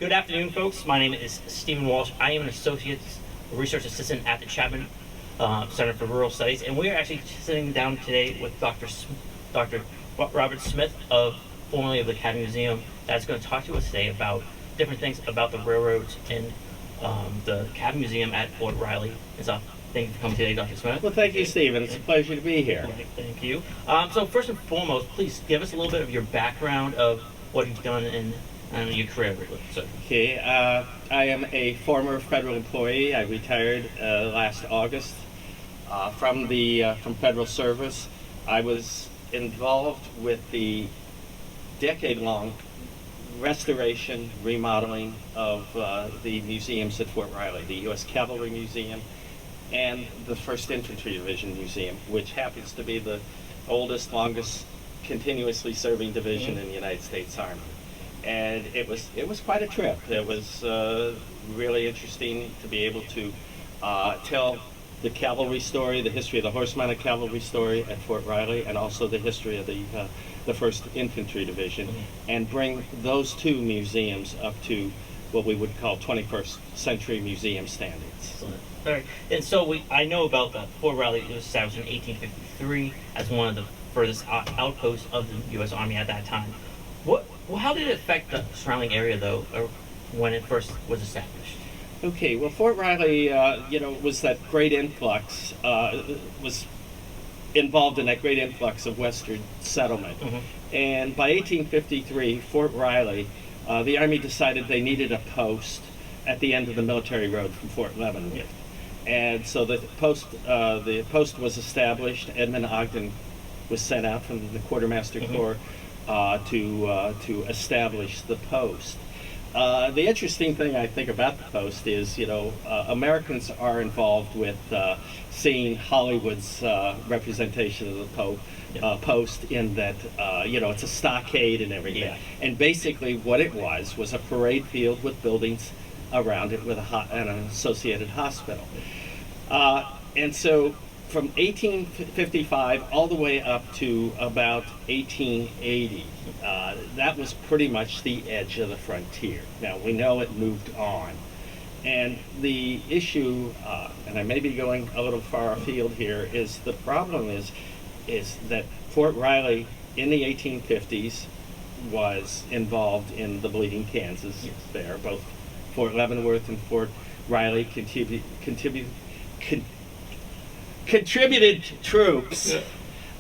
Good afternoon, folks. My name is Steven Walsh. I am an associate research assistant at the Chapman Center for Rural Studies, and we are actually sitting down today with Dr. Robert Smith, formerly of the Academy Museum, that's going to talk to us today about different things about the railroads in the Academy Museum at Fort Riley. And so, thank you for coming today, Dr. Smith. Well, thank you, Stephen. It's a pleasure to be here. Thank you. So first and foremost, please give us a little bit of your background of what you've done in your career. So. Okay, I am a former federal employee. I retired last August from federal service. I was involved with the decade-long restoration, remodeling of the museums at Fort Riley, the U.S. Cavalry Museum and the 1st Infantry Division Museum, which happens to be the oldest, longest, continuously serving division in the United States Army. And it was quite a trip. It was really interesting to be able to tell the cavalry story, the history of the horse-mounted cavalry story at Fort Riley, and also the history of the 1st Infantry Division, and bring those two museums up to what we would call 21st century museum standards. All right. And so I know about the Fort Riley. It was established in 1853 as one of the furthest outposts of the U.S. Army at that time. How did it affect the surrounding area, though, when it first was established? Okay, well, Fort Riley, was that great influx, was involved in that great influx of Western settlement. And by 1853, Fort Riley, the Army decided they needed a post at the end of the military road from Fort Leavenworth. And so the post was established. Edmund Ogden was sent out from the Quartermaster Corps to establish the post. The interesting thing I think about the post is, Americans are involved with seeing Hollywood's representation of the post in that, it's a stockade and everything. Yeah. And basically what it was a parade field with buildings around it with an associated hospital. And so from 1855 all the way up to about 1880, that was pretty much the edge of the frontier. Now, we know it moved on. And the issue, and I may be going a little far afield here, is the problem is that Fort Riley in the 1850s was involved in the Bleeding Kansas there. Both Fort Leavenworth and Fort Riley contributed troops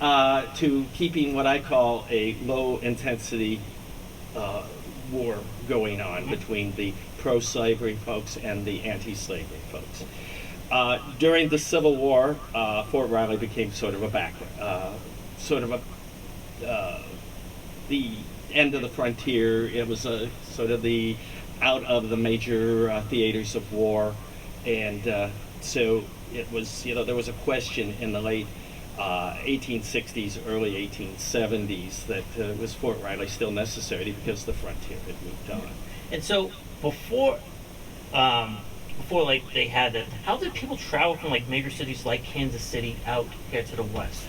to keeping what I call a low-intensity war going on between the pro-slavery folks and the anti-slavery folks. During the Civil War, Fort Riley became sort of the end of the frontier. It was sort of the out of the major theaters of war, and so it was, there was a question in the late 1860s, early 1870s that was Fort Riley still necessary because the frontier had moved on. And so before they had that, how did people travel from major cities like Kansas City out here to the west?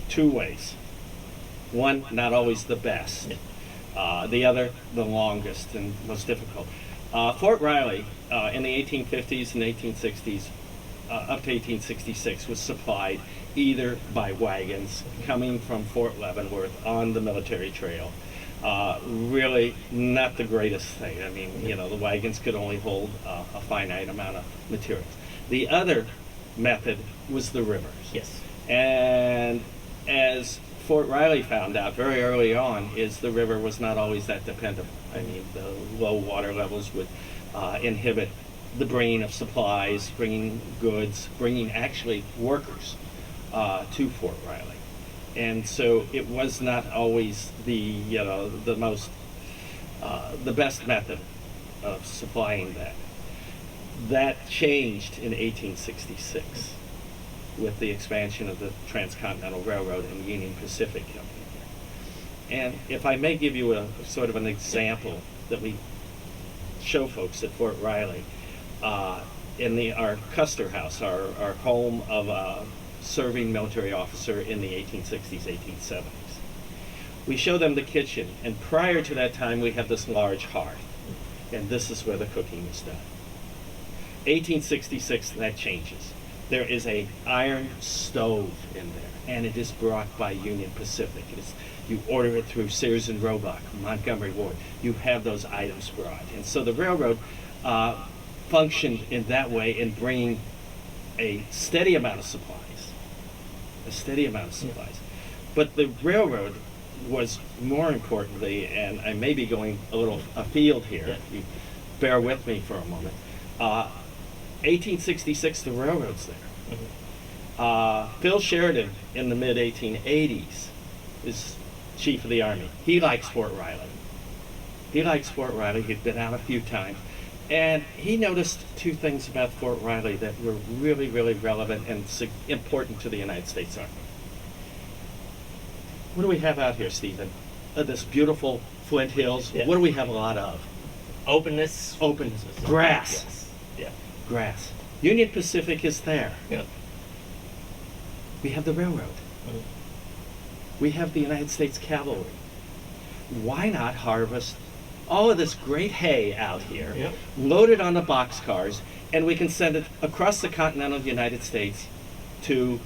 Two ways. One, not always the best. The other, the longest and most difficult. Fort Riley in the 1850s and 1860s, up to 1866, was supplied either by wagons coming from Fort Leavenworth on the military trail. Really not the greatest thing. I mean, the wagons could only hold a finite amount of materials. The other method was the rivers. Yes. And as Fort Riley found out very early on, is the river was not always that dependable. I mean, the low water levels would inhibit the bringing of supplies, bringing goods, bringing actually workers to Fort Riley. And so it was not always the best method of supplying that. That changed in 1866 with the expansion of the Transcontinental Railroad and Union Pacific Company. And if I may give you a sort of an example that we show folks at Fort Riley, in our Custer House, our home of a serving military officer in the 1860s, 1870s. We show them the kitchen, and prior to that time we had this large hearth. and this is where the cooking is done. 1866, that changes. There is a iron stove in there, and it is brought by Union Pacific. You order it through Sears and Roebuck, Montgomery Ward. You have those items brought. And so the railroad functioned in that way in bringing a steady amount of supplies. But the railroad was more importantly, and I may be going a little afield here, you bear with me for a moment. 1866, the railroad's there. Phil Sheridan in the mid-1880s is chief of the Army. He likes Fort Riley. He'd been out a few times. And he noticed two things about Fort Riley that were really, really relevant and important to the United States Army. What do we have out here, Stephen? This beautiful Flint Hills. Yeah. What do we have a lot of? Openness. Grass. Yes. Yeah. Grass. Union Pacific is there. Yeah. We have the railroad. We have the United States Cavalry. Why not harvest all of this great hay out here, load it on the boxcars, and we can send it across the continental United States to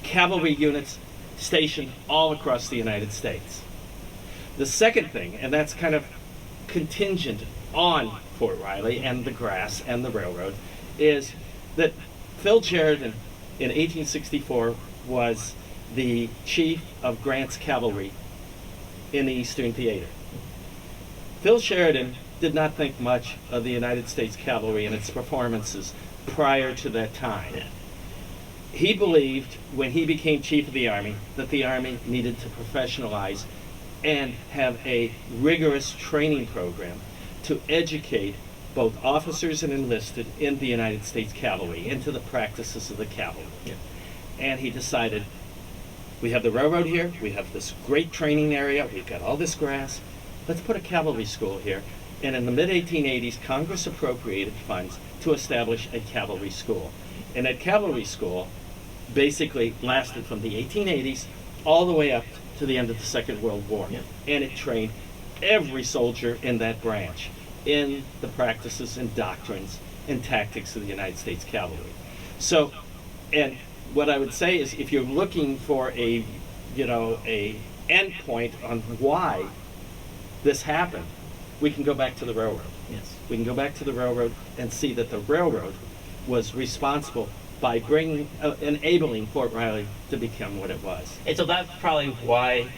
cavalry units stationed all across the United States. The second thing, and that's kind of contingent on Fort Riley and the grass and the railroad, is that Phil Sheridan in 1864 was the chief of Grant's cavalry in the Eastern Theater. Phil Sheridan did not think much of the United States Cavalry and its performances prior to that time. He believed, when he became chief of the Army, that the Army needed to professionalize and have a rigorous training program to educate both officers and enlisted in the United States Cavalry into the practices of the cavalry. And he decided, we have the railroad here, we have this great training area, we've got all this grass, let's put a cavalry school here. And in the mid-1880s, Congress appropriated funds to establish a cavalry school. And that cavalry school basically lasted from the 1880s all the way up to the end of the Second World War. And it trained every soldier in that branch in the practices and doctrines and tactics of the United States Cavalry. So, and what I would say is, if you're looking for a end point on why this happened, we can go back to the railroad. We can go back to the railroad and see that the railroad was responsible by enabling Fort Riley to become what it was. And so that's probably why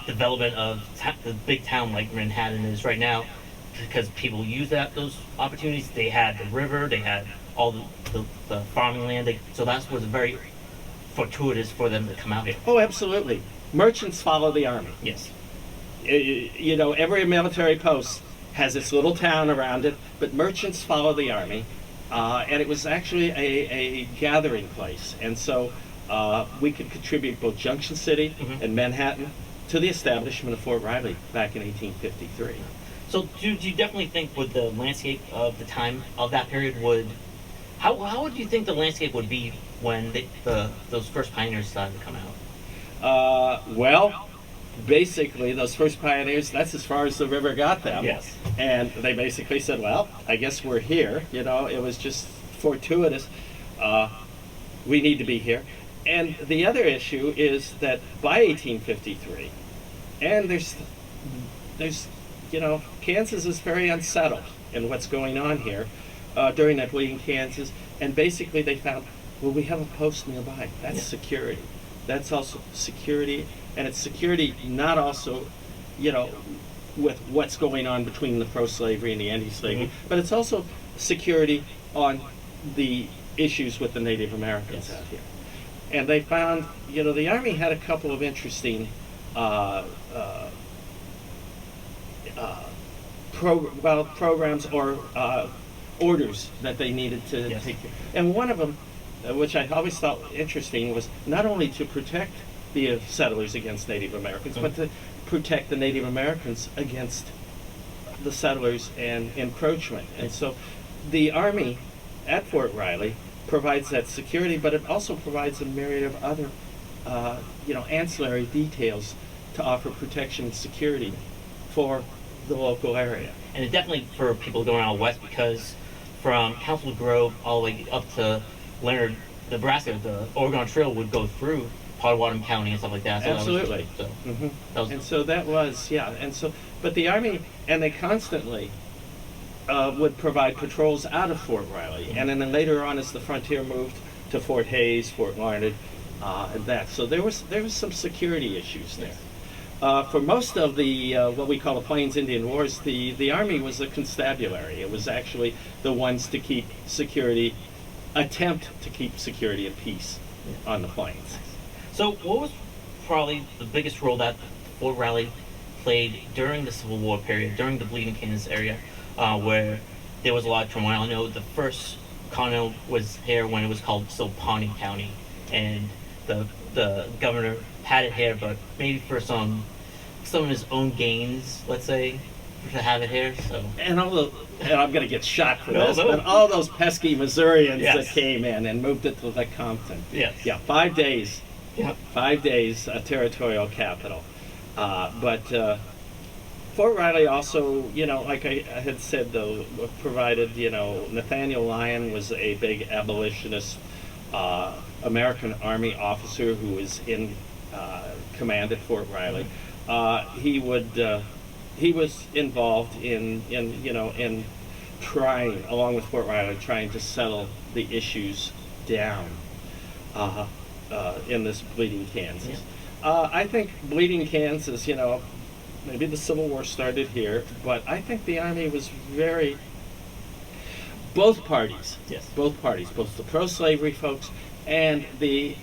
development of the big town like Manhattan is right now, because people use those opportunities. They had the river, they had all the farming land, so that was very fortuitous for them to come out here. Oh, absolutely. Merchants follow the Army. Yes. Every military post has its little town around it, but merchants follow the Army, and it was actually a gathering place. And so we could contribute both Junction City and Manhattan to the establishment of Fort Riley back in 1853. So do you definitely think with the landscape of the time of that period how would you think the landscape would be when those first pioneers started to come out? Well, basically, those first pioneers, that's as far as the river got them. Yes. And they basically said, well, I guess we're here. It was just fortuitous. We need to be here. And the other issue is that by 1853, and there's Kansas is very unsettled in what's going on here during that week in Kansas. And basically they found, well, we have a post nearby. That's security. That's also security. And it's security not also, with what's going on between the pro-slavery and the anti-slavery, but it's also security on the issues with the Native Americans out here. And they found, the Army had a couple of interesting programs or orders that they needed to take care of. And one of them, which I always thought interesting, was not only to protect the settlers against Native Americans, but to protect the Native Americans against the settlers and encroachment. And so the Army at Fort Riley provides that security, but it also provides a myriad of other ancillary details to offer protection and security for the local area. and it's definitely for people going out west, because from Council Grove all the way up to Leonard, Nebraska, the Oregon Trail would go through Potawatomi County and stuff like that. So Absolutely. That was, And so that was, yeah. And so, but the Army, and they constantly would provide patrols out of Fort Riley. And then later on, as the frontier moved to Fort Hayes, Fort Larned, and that. So there was some security issues there. For most of the what we call the Plains Indian Wars, the Army was a constabulary. It was actually the ones to keep security, attempt to keep security and peace on the plains. So what was probably the biggest role that Fort Riley played during the Civil War period, during the Bleeding Kansas area, where there was a lot of turmoil? I know the first colonel was here when it was called still Pawnee County, and the governor had it here, but maybe for some of his own gains, let's say, to have it here. So And I'm going to get shot for No, this, no. but all those pesky Missourians Yes. that came in and moved it to Lecompton. yes, Yeah, 5 days. Yep. 5 days, territorial capital. But Fort Riley also, like I had said, though, provided, Nathaniel Lyon was a big abolitionist American Army officer who was in command at Fort Riley. He was involved in trying, along with Fort Riley, trying to settle the issues down in this Bleeding Kansas. I think Bleeding Kansas, maybe the Civil War started here, but I think the Army was both parties, both the pro-slavery folks and the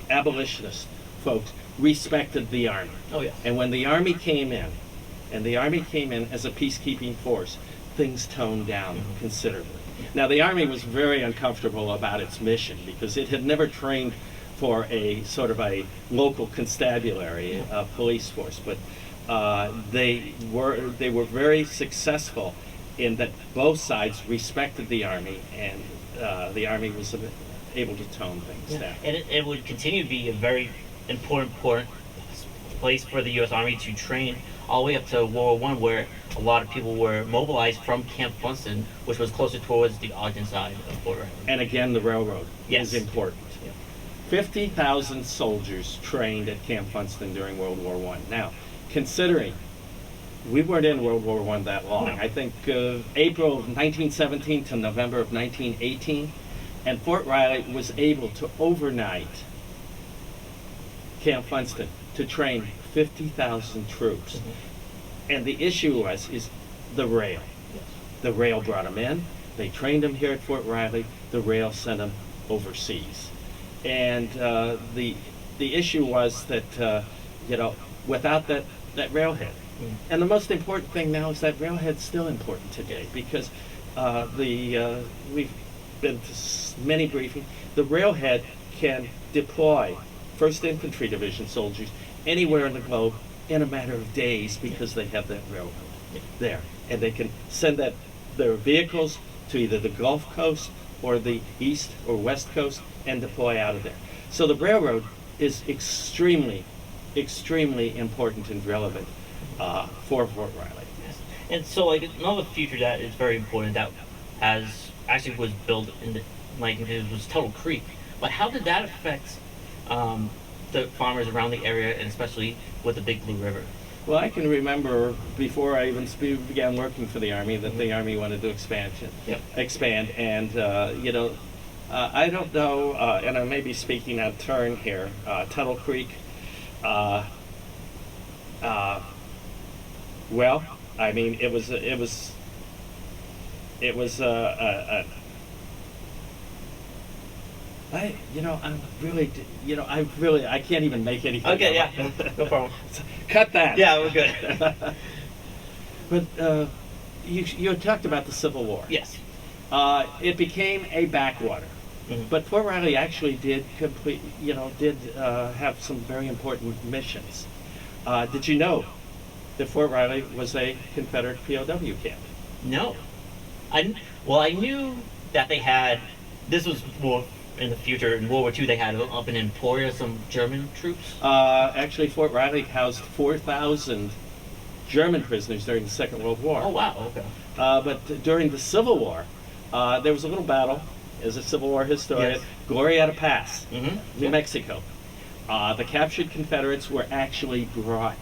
abolitionist folks respected the Army. Oh yeah. And when the Army came in, as a peacekeeping force, things toned down considerably. Now, the Army was very uncomfortable about its mission because it had never trained for a sort of a local constabulary police force, but they were very successful in that both sides respected the Army, and the Army was able to tone things down. And it would continue to be a very important place for the U.S. Army to train all the way up to World War One, where a lot of people were mobilized from Camp Funston, which was closer towards the Ogden side of Fort Riley. And again, the railroad Yes. is important. 50,000 soldiers trained at Camp Funston during World War One. Now, considering we weren't in World War One that long, No. I think April of 1917 to November of 1918, and Fort Riley was able to overnight Camp Funston to train 50,000 troops. And the issue is the rail. The rail brought them in. They trained them here at Fort Riley. The rail sent them overseas. And the issue was that without that railhead. And the most important thing now is that railhead's still important today because we've been to many briefings. The railhead can deploy 1st Infantry Division soldiers anywhere in the globe in a matter of days because they have that railroad there. And they can send their vehicles to either the Gulf Coast or the East or West Coast and deploy out of there. So the railroad is extremely, extremely important and relevant for Fort Riley. And so, another feature that is very important that actually was built in the 1950s was Tuttle Creek. But how did that affect the farmers around the area, and especially with the Big Blue River? Well, I can remember before I even began working for the Army that the Army wanted to expand, and I don't know, and I may be speaking out of turn here. Tuttle Creek. Well, I mean, it was I can't even make anything. Okay, yeah, no problem. Cut that. Yeah, we're good. But you talked about the Civil War. Yes. It became a backwater. But Fort Riley actually did have some very important missions. Did you know that Fort Riley was a Confederate POW camp? No. I knew that they had, this was more in the future, in World War II, they had up in Emporia some German troops. Actually, Fort Riley housed 4,000 German prisoners during the Second World War. Oh wow. Okay. But during the Civil War, there was a little battle. As a Civil War historian, Yes. Glorieta Pass, Mm-hmm. New Mexico. The captured Confederates were actually brought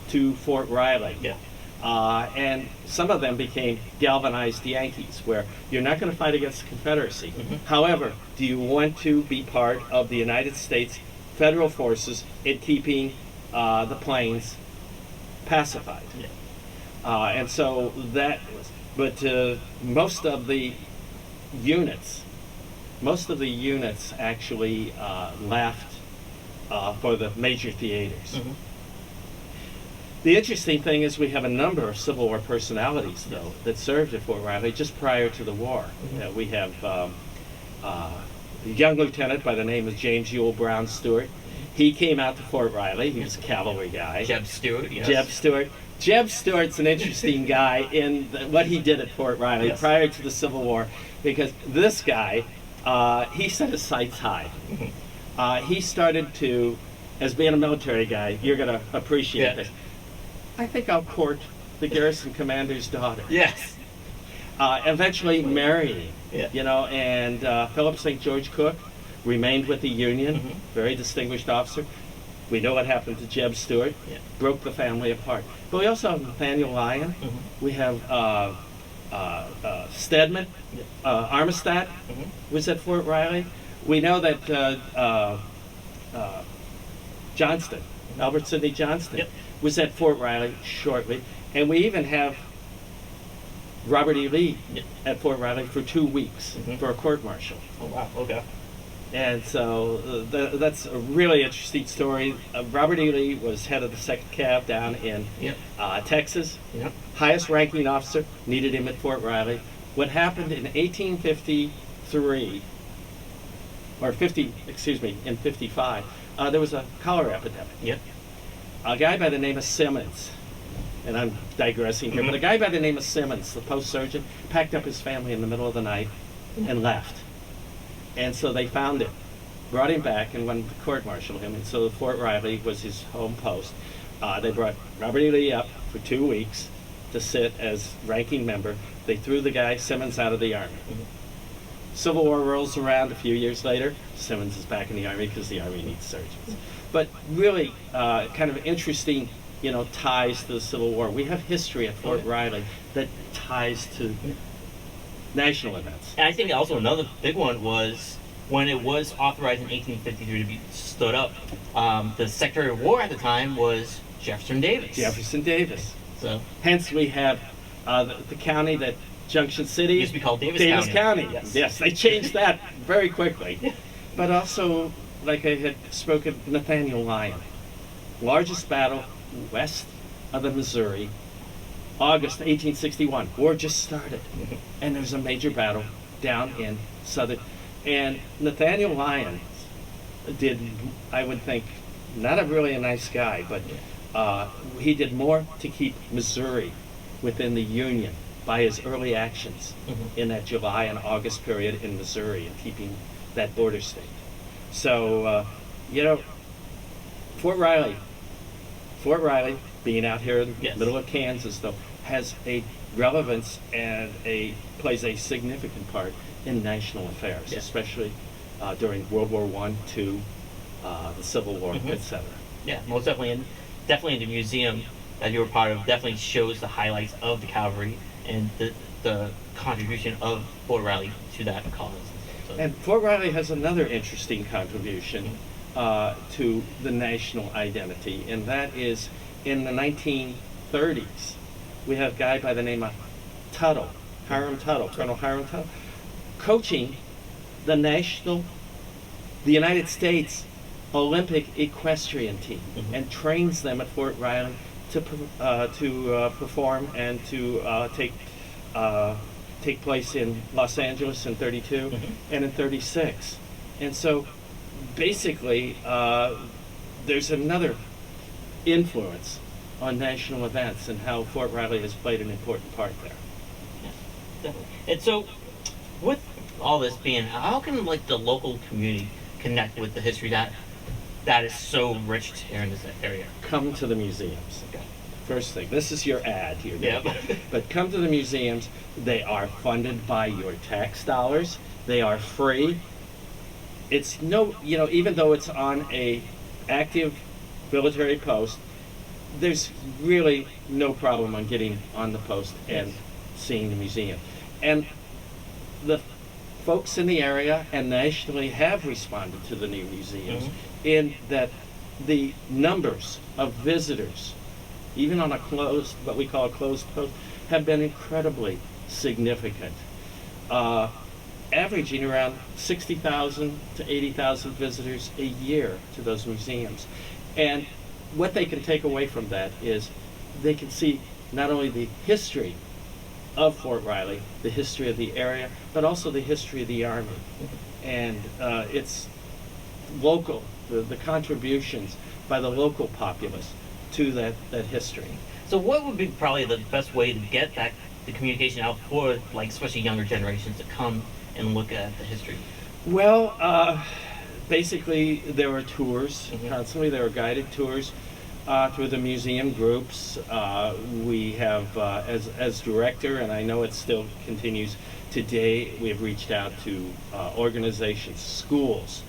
to Fort Riley. Yeah. And some of them became galvanized Yankees, where you're not going to fight against the Confederacy. Mhm. However, do you want to be part of the United States federal forces in keeping the plains pacified? Yeah. And so that was, but most of the units actually left for the major theaters. Mhm. The interesting thing is we have a number of Civil War personalities, though, that served at Fort Riley just prior to the war. Mhm. We have a young lieutenant by the name of James Ewell Brown Stewart. He came out to Fort Riley. He was a cavalry guy. Jeb Stewart. Yes. Jeb Stewart. Jeb Stewart's an interesting guy in what he did at Fort Riley Yes. prior to the Civil War, because this guy, he set his sights high. Mhm. He started to, as being a military guy, you're going to appreciate Yeah. this. I think I'll court the garrison commander's daughter. Yes. Eventually marrying, Yeah. and Philip St. George Cook remained with the Union, Mhm. very distinguished officer. We know what happened to Jeb Stewart, Yeah. broke the family apart. But we also have Nathaniel Lyon. Mhm. We have Stedman, Yeah. Armistead Mhm. was at Fort Riley. We know that Johnston, Albert Sidney Johnston, Yep. was at Fort Riley shortly. And we even have Robert E. Lee Yep. at Fort Riley for 2 weeks Mhm. for a court martial. Oh wow. Okay. And so that's a really interesting story. Robert E. Lee was head of the 2nd Cav down in Yep. Texas. Yep. Highest ranking officer, needed him at Fort Riley. What happened in 1853, or 50, excuse me, in 55, there was a cholera epidemic. Yep. A guy by the name of Simmons, and I'm digressing here, but a guy by the name of Simmons, the post surgeon, packed up his family in the middle of the night and left. And so they found him, brought him back, and wanted to court-martial him. And so Fort Riley was his home post. They brought Robert E. Lee up for 2 weeks to sit as ranking member. They threw the guy Simmons out of the Army. Mhm. Civil War rolls around a few years later. Simmons is back in the Army because the Army needs surgeons. But really, kind of interesting, ties to the Civil War. We have history at Fort Riley that ties to national events. And I think also another big one was when it was authorized in 1853 to be stood up. The Secretary of War at the time was Jefferson Davis. Jefferson Davis. So Hence, we have the county that Junction City it used to be called Davis County. Yes. Yes, they changed that very quickly. Yeah. But also, like I had spoken, Nathaniel Lyon. Largest battle west of the Missouri, August 1861. War just started. Mhm. And there's a major battle down in southern. And Nathaniel Lyon did, I would think, not really a nice guy, but he did more to keep Missouri within the Union by his early actions Mhm. in that July and August period in Missouri and keeping that border state. So, Fort Riley, being out here in the Yes. middle of Kansas, though, has a relevance and plays a significant part in national affairs, Yeah. especially during World War I, II, the Civil War, Mhm. etc. Yeah, most definitely, and definitely the museum that you were part of definitely shows the highlights of the cavalry and the contribution of Fort Riley to that cause. So, And Fort Riley has another interesting contribution to the national identity, and that is in the 1930s, we have a guy by the name of Tuttle, Colonel Hiram Tuttle, coaching the United States Olympic equestrian team, Mhm. and trains them at Fort Riley to perform and to take place in Los Angeles in 32 Mhm. and in 36. And so basically there's another influence on national events and how Fort Riley has played an important part there. yeah, definitely. And so, with all this being, how can the local community connect with the history that is so rich here in this area? Come to the museums. Okay. First thing, this is your ad here. Yeah. But come to the museums. They are funded by your tax dollars. They are free. It's no, even though it's on a active military post, there's really no problem on getting on the post and seeing the museum. And the folks in the area and nationally have responded to the new museums in that the numbers of visitors, even on a closed, what we call a closed post, have been incredibly significant. Averaging around 60,000 to 80,000 visitors a year to those museums. And what they can take away from that is they can see not only the history of Fort Riley, the history of the area, but also the history of the Army. And it's local, the contributions by the local populace to that history. So what would be probably the best way to get the communication out for, like, especially younger generations to come and look at the history? Well, basically there are tours constantly. There are guided tours through the museum groups. We have, as director, and I know it still continues today, we have reached out to organizations, schools,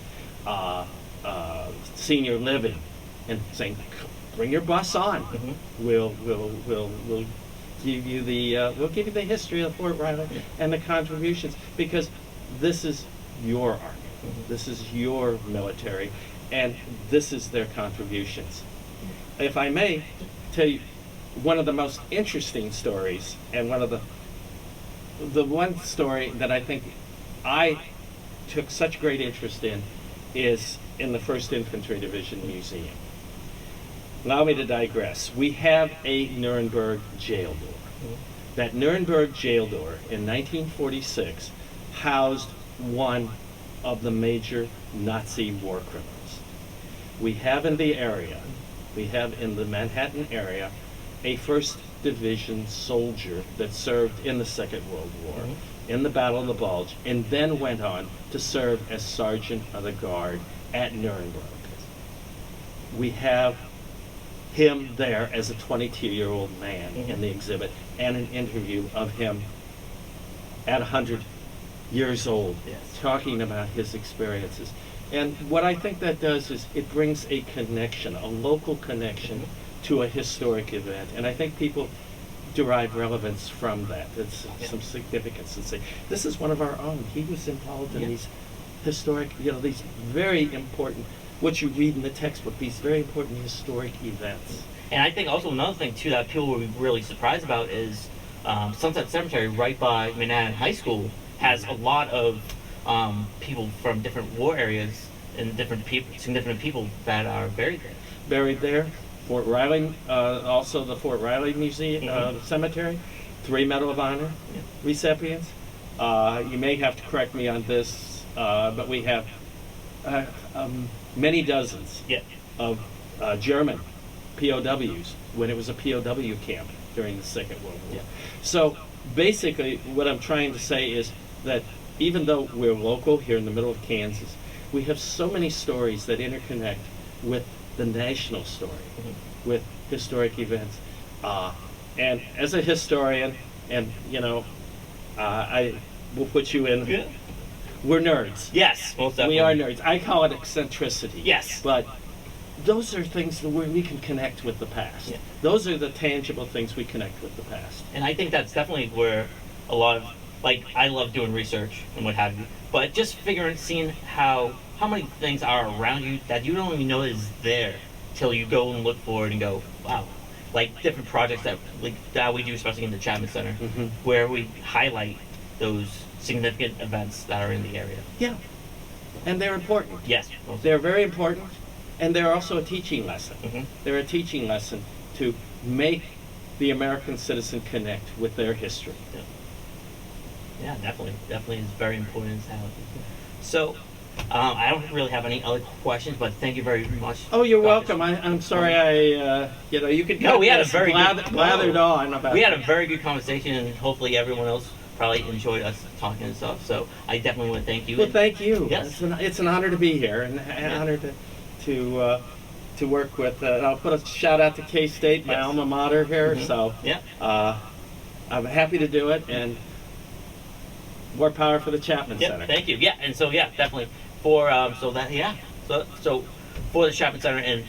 senior living, and saying, bring your bus on. We'll give you the history of Fort Riley and the contributions, because this is your Army, this is your military, and this is their contributions. If I may tell you one of the most interesting stories, and one of the one story that I think I took such great interest in, is in the 1st Infantry Division Museum. Allow me to digress. We have a Nuremberg jail door. That Nuremberg jail door in 1946 housed one of the major Nazi war criminals. We have in the area, we have in the Manhattan area, a 1st Division soldier that served in the Second World War, in the Battle of the Bulge, and then went on to serve as Sergeant of the Guard at Nuremberg. We have him there as a 22-year-old man in the exhibit, and an interview of him at 100 years old, talking about his experiences. And what I think that does is it brings a connection, a local connection to a historic event. And I think people derive relevance from that. It's some significance, and say, this is one of our own. He was involved in these historic, these very important, what you read in the textbook, these very important historic events. And I think also another thing too that people will be really surprised about is Sunset Cemetery right by Manhattan High School has a lot of people from different war areas and different people, significant people that are buried there. Buried there. Fort Riley, also the Fort Riley Museum Cemetery, 3 Medal of Honor recipients. You may have to correct me on this, but we have many dozens of German POWs when it was a POW camp during the Second World War. So basically what I'm trying to say is that even though we're local here in the middle of Kansas, we have so many stories that interconnect with the national story, with historic events. And as a historian, and I will put you in, we're nerds. Yes, most definitely. We are nerds. I call it eccentricity. Yes. But those are things that we can connect with the past. Those are the tangible things we connect with the past. And I think that's definitely where a lot of, like, I love doing research and what have you, but just seeing how many things are around you that you don't even know is there till you go and look for it and go, wow. Like different projects that we do, especially in the Chapman Center, where we highlight those significant events that are in the area. Yeah, and they're important. Yes. They're very important, and they're also a teaching lesson. They're a teaching lesson to make the American citizen connect with their history. Yeah, definitely. Definitely is very important as hell. So, I don't really have any other questions, but thank you very much. Oh, you're welcome. I'm sorry you could we had a very blathered on about. We had a very good conversation, and hopefully everyone else probably enjoyed us talking and stuff. So I definitely want to thank you. Well, thank you. Yes. It's an honor to be here, and an honor to to work with. I'll put a shout out to K-State, my Yes. alma mater here. So Yeah. I'm happy to do it, and more power for the Chapman Yeah, Center. thank you. Yeah, and so yeah, definitely for so for the Chapman Center and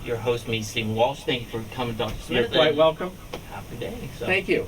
your host, me, Steven Walsh. Thank you for coming, Dr. Smith. You're quite and welcome. Happy day. So. Thank you.